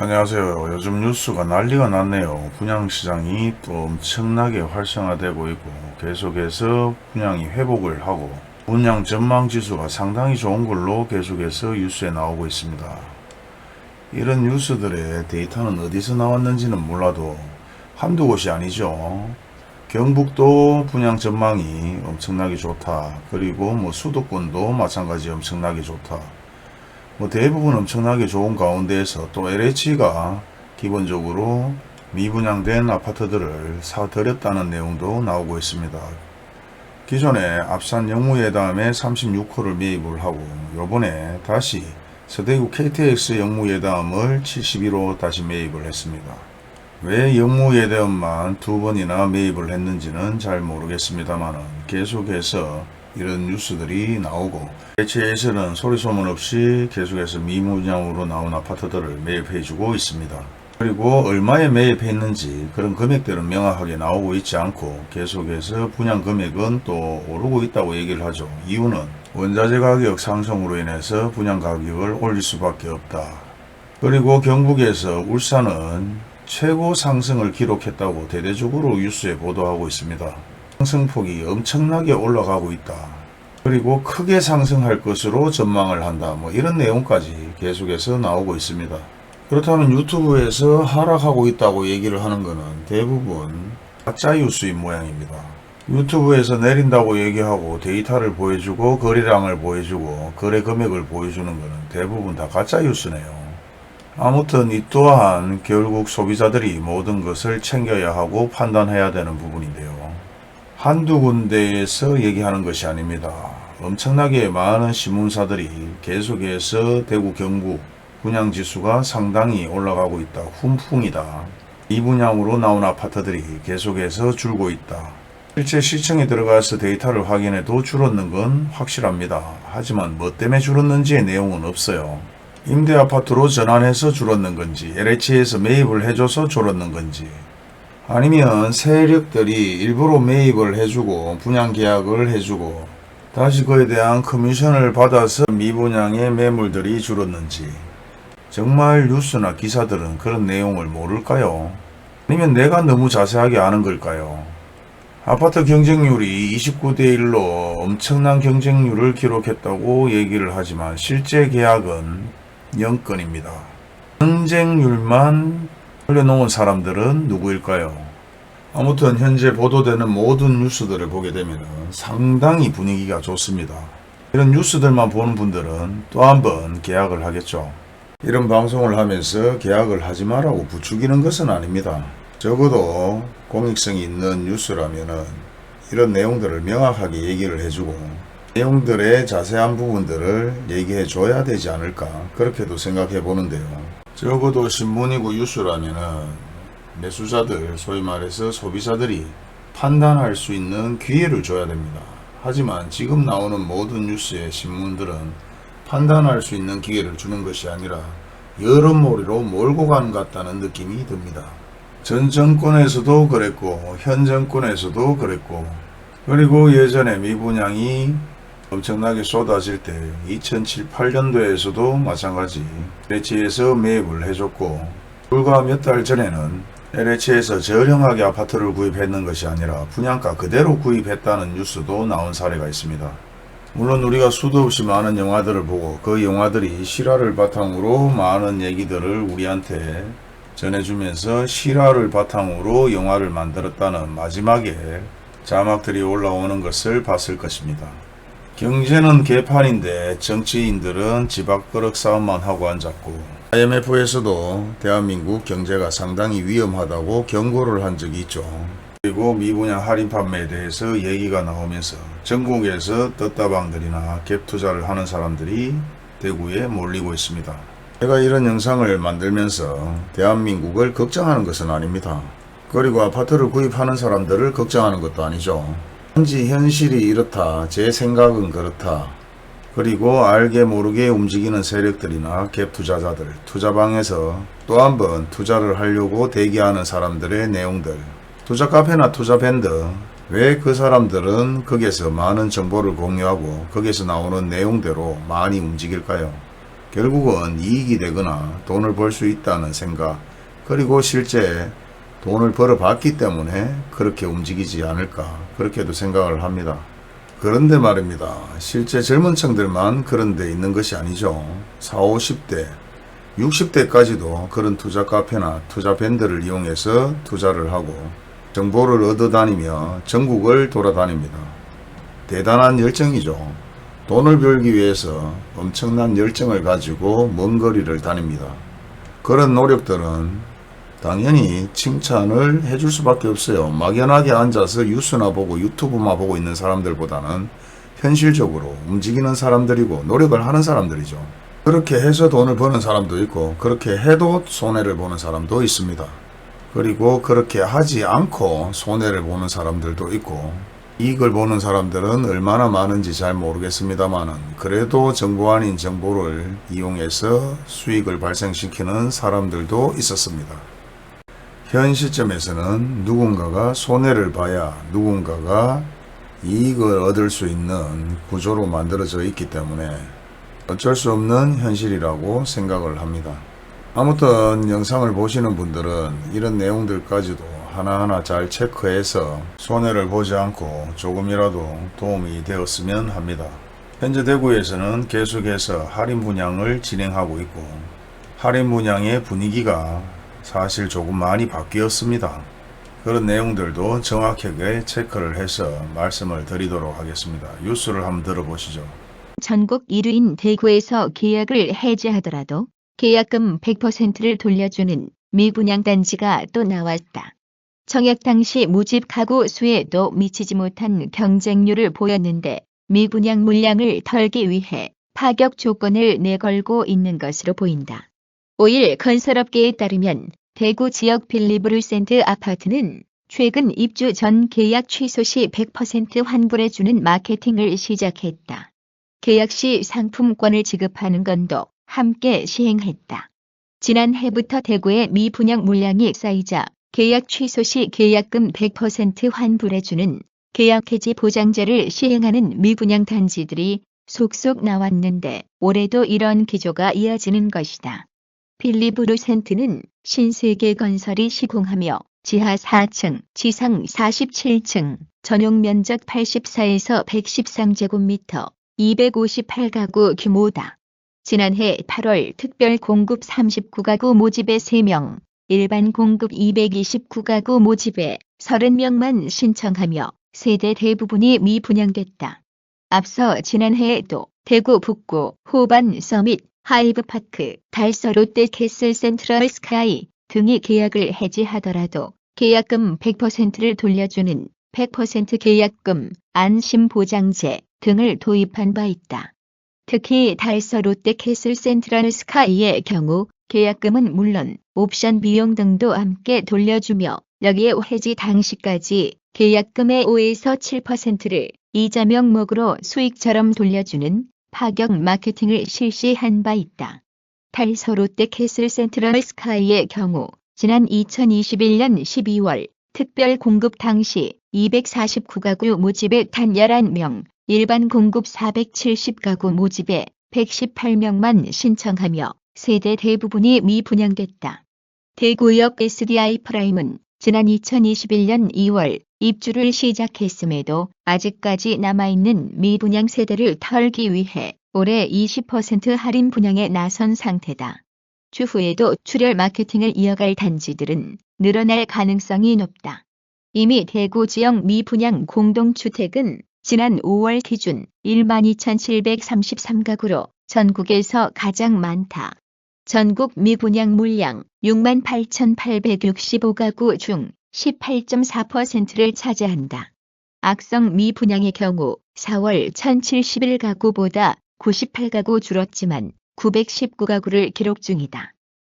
안녕하세요. 요즘 뉴스가 난리가 났네요. 분양시장이 또 엄청나게 활성화되고 있고 계속해서 분양이 회복을 하고 분양 전망지수가 상당히 좋은 걸로 계속해서 뉴스에 나오고 있습니다. 이런 뉴스들의 데이터는 어디서 나왔는지는 몰라도 한두 곳이 아니죠. 경북도 분양 전망이 엄청나게 좋다. 그리고 수도권도 마찬가지 엄청나게 좋다. 대부분 엄청나게 좋은 가운데에서 또 LH가 기본적으로 미분양된 아파트들을 사들였다는 내용도 나오고 있습니다. 기존에 앞산 영무예담에 36호를 매입을 하고 요번에 다시 서대구 KTX 영무예담을 71호 다시 매입을 했습니다. 왜 영무예담만 두 번이나 매입을 했는지는 잘 모르겠습니다만 계속해서 이런 뉴스들이 나오고 LH에서는 소리소문 없이 계속해서 미분양으로 나온 아파트들을 매입해주고 있습니다. 그리고 얼마에 매입했는지 그런 금액들은 명확하게 나오고 있지 않고 계속해서 분양 금액은 또 오르고 있다고 얘기를 하죠. 이유는 원자재 가격 상승으로 인해서 분양 가격을 올릴 수밖에 없다. 그리고 경북에서 울산은 최고 상승을 기록했다고 대대적으로 뉴스에 보도하고 있습니다. 상승폭이 엄청나게 올라가고 있다. 그리고 크게 상승할 것으로 전망을 한다. 이런 내용까지 계속해서 나오고 있습니다. 그렇다면 유튜브에서 하락하고 있다고 얘기를 하는 것은 대부분 가짜 뉴스인 모양입니다. 유튜브에서 내린다고 얘기하고 데이터를 보여주고 거래량을 보여주고 거래 금액을 보여주는 것은 대부분 다 가짜 뉴스네요. 아무튼 이 또한 결국 소비자들이 모든 것을 챙겨야 하고 판단해야 되는 부분인데요. 한두 군데에서 얘기하는 것이 아닙니다. 엄청나게 많은 신문사들이 계속해서 대구 경북 분양지수가 상당히 올라가고 있다. 훈풍이다. 이 분양으로 나온 아파트들이 계속해서 줄고 있다. 실제 시청에 들어가서 데이터를 확인해도 줄었는 건 확실합니다. 하지만 뭐 때문에 줄었는지의 내용은 없어요. 임대아파트로 전환해서 줄었는 건지 LH에서 매입을 해줘서 줄었는 건지 아니면 세력들이 일부러 매입을 해주고 분양계약을 해주고 다시 그에 대한 커미션을 받아서 미분양의 매물들이 줄었는지 정말 뉴스나 기사들은 그런 내용을 모를까요? 아니면 내가 너무 자세하게 아는 걸까요? 아파트 경쟁률이 29대 1로 엄청난 경쟁률을 기록했다고 얘기를 하지만 실제 계약은 0건입니다. 경쟁률만 올려놓은 사람들은 누구일까요? 아무튼 현재 보도되는 모든 뉴스들을 보게 되면 상당히 분위기가 좋습니다. 이런 뉴스들만 보는 분들은 또 한번 계약을 하겠죠. 이런 방송을 하면서 계약을 하지 말라고 부추기는 것은 아닙니다. 적어도 공익성이 있는 뉴스라면은 이런 내용들을 명확하게 얘기를 해주고 내용들의 자세한 부분들을 얘기해 줘야 되지 않을까 그렇게도 생각해 보는데요. 적어도 신문이고 뉴스라면은 매수자들 소위 말해서 소비자들이 판단할 수 있는 기회를 줘야 됩니다. 하지만 지금 나오는 모든 뉴스의 신문들은 판단할 수 있는 기회를 주는 것이 아니라 여론몰이로 몰고 가는 것 같다는 느낌이 듭니다. 전 정권에서도 그랬고 현 정권에서도 그랬고 그리고 예전에 미분양이 엄청나게 쏟아질 때 2007, 8년도에서도 마찬가지 LH에서 매입을 해줬고 불과 몇 달 전에는 LH에서 저렴하게 아파트를 구입했는 것이 아니라 분양가 그대로 구입했다는 뉴스도 나온 사례가 있습니다. 물론 우리가 수도 없이 많은 영화들을 보고 그 영화들이 실화를 바탕으로 많은 얘기들을 우리한테 전해주면서 실화를 바탕으로 영화를 만들었다는 마지막에 자막들이 올라오는 것을 봤을 것입니다. 경제는 개판인데 정치인들은 지밥그릇 싸움만 하고 앉았고 IMF에서도 대한민국 경제가 상당히 위험하다고 경고를 한 적이 있죠. 그리고 미분양 할인 판매에 대해서 얘기가 나오면서 전국에서 떴다방들이나 갭 투자를 하는 사람들이 대구에 몰리고 있습니다. 제가 이런 영상을 만들면서 대한민국을 걱정하는 것은 아닙니다. 그리고 아파트를 구입하는 사람들을 걱정하는 것도 아니죠. 현지 현실이 이렇다. 제 생각은 그렇다. 그리고 알게 모르게 움직이는 세력들이나 갭 투자자들, 투자방에서 또 한번 투자를 하려고 대기하는 사람들의 내용들, 투자 카페나 투자 밴드, 왜 그 사람들은 거기에서 많은 정보를 공유하고 거기에서 나오는 내용대로 많이 움직일까요? 결국은 이익이 되거나 돈을 벌 수 있다는 생각, 그리고 실제 돈을 벌어봤기 때문에 그렇게 움직이지 않을까, 그렇게도 생각을 합니다. 그런데 말입니다. 실제 젊은 층들만 그런 데 있는 것이 아니죠. 40, 50대, 60대까지도 그런 투자 카페나 투자 밴드를 이용해서 투자를 하고 정보를 얻어 다니며 전국을 돌아다닙니다. 대단한 열정이죠. 돈을 벌기 위해서 엄청난 열정을 가지고 먼 거리를 다닙니다. 그런 노력들은 당연히 칭찬을 해줄 수밖에 없어요. 막연하게 앉아서 뉴스나 보고 유튜브만 보고 있는 사람들보다는 현실적으로 움직이는 사람들이고 노력을 하는 사람들이죠. 그렇게 해서 돈을 버는 사람도 있고 그렇게 해도 손해를 보는 사람도 있습니다. 그리고 그렇게 하지 않고 손해를 보는 사람들도 있고, 이익을 보는 사람들은 얼마나 많은지 잘 모르겠습니다만은 그래도 정보 아닌 정보를 이용해서 수익을 발생시키는 사람들도 있었습니다. 현 시점에서는 누군가가 손해를 봐야 누군가가 이익을 얻을 수 있는 구조로 만들어져 있기 때문에 어쩔 수 없는 현실이라고 생각을 합니다. 아무튼 영상을 보시는 분들은 이런 내용들까지도 하나하나 잘 체크해서 손해를 보지 않고 조금이라도 도움이 되었으면 합니다. 현재 대구에서는 계속해서 할인 분양을 진행하고 있고, 할인 분양의 분위기가 사실 조금 많이 바뀌었습니다. 그런 내용들도 정확하게 체크를 해서 말씀을 드리도록 하겠습니다. 뉴스를 한번 들어보시죠. 전국 1위인 대구에서 계약을 해지하더라도 계약금 100%를 돌려주는 미분양 단지가 또 나왔다. 청약 당시 모집 가구 수에도 미치지 못한 경쟁률을 보였는데 미분양 물량을 털기 위해 파격 조건을 내걸고 있는 것으로 보인다. 5일 건설업계에 따르면 대구 지역 빌리브루센트 아파트는 최근 입주 전 계약 취소 시 100% 환불해주는 마케팅을 시작했다. 계약 시 상품권을 지급하는 건도 함께 시행했다. 지난해부터 대구의 미분양 물량이 쌓이자 계약 취소 시 계약금 100% 환불해주는 계약 해지 보장제를 시행하는 미분양 단지들이 속속 나왔는데 올해도 이런 기조가 이어지는 것이다. 빌리브루센트는 신세계 건설이 시공하며 지하 4층, 지상 47층, 전용 면적 84에서 113제곱미터, 258가구 규모다. 지난해 8월 특별 공급 39가구 모집에 3명, 일반 공급 229가구 모집에 30명만 신청하며 세대 대부분이 미분양됐다. 앞서 지난해에도 대구 북구, 호반 서밋, 하이브파크, 달서 롯데 캐슬 센트럴 스카이 등이 계약을 해지하더라도 계약금 100%를 돌려주는 100% 계약금 안심보장제 등을 도입한 바 있다. 특히 달서 롯데 캐슬 센트럴 스카이의 경우 계약금은 물론 옵션 비용 등도 함께 돌려주며 여기에 해지 당시까지 계약금의 5에서 7%를 이자 명목으로 수익처럼 돌려주는 파격 마케팅을 실시한 바 있다. 달서 롯데 캐슬 센트럴 스카이의 경우 지난 2021년 12월 특별 공급 당시 249가구 모집에 단 11명, 일반 공급 470가구 모집에 118명만 신청하며 세대 대부분이 미분양됐다. 대구역 SDI 프라임은 지난 2021년 2월 입주를 시작했음에도 아직까지 남아있는 미분양 세대를 털기 위해 올해 20% 할인 분양에 나선 상태다. 추후에도 출혈 마케팅을 이어갈 단지들은 늘어날 가능성이 높다. 이미 대구 지역 미분양 공동주택은 지난 5월 기준 12,733가구로 전국에서 가장 많다. 전국 미분양 물량 68,865가구 중 18.4%를 차지한다. 악성 미분양의 경우 4월 1,071가구보다 98가구 줄었지만 919가구를 기록 중이다.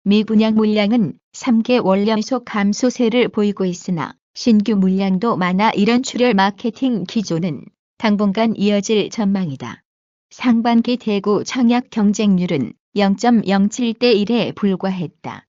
미분양 물량은 3개월 연속 감소세를 보이고 있으나 신규 물량도 많아 이런 출혈 마케팅 기조는 당분간 이어질 전망이다. 상반기 대구 청약 경쟁률은 0.07대 1에 불과했다.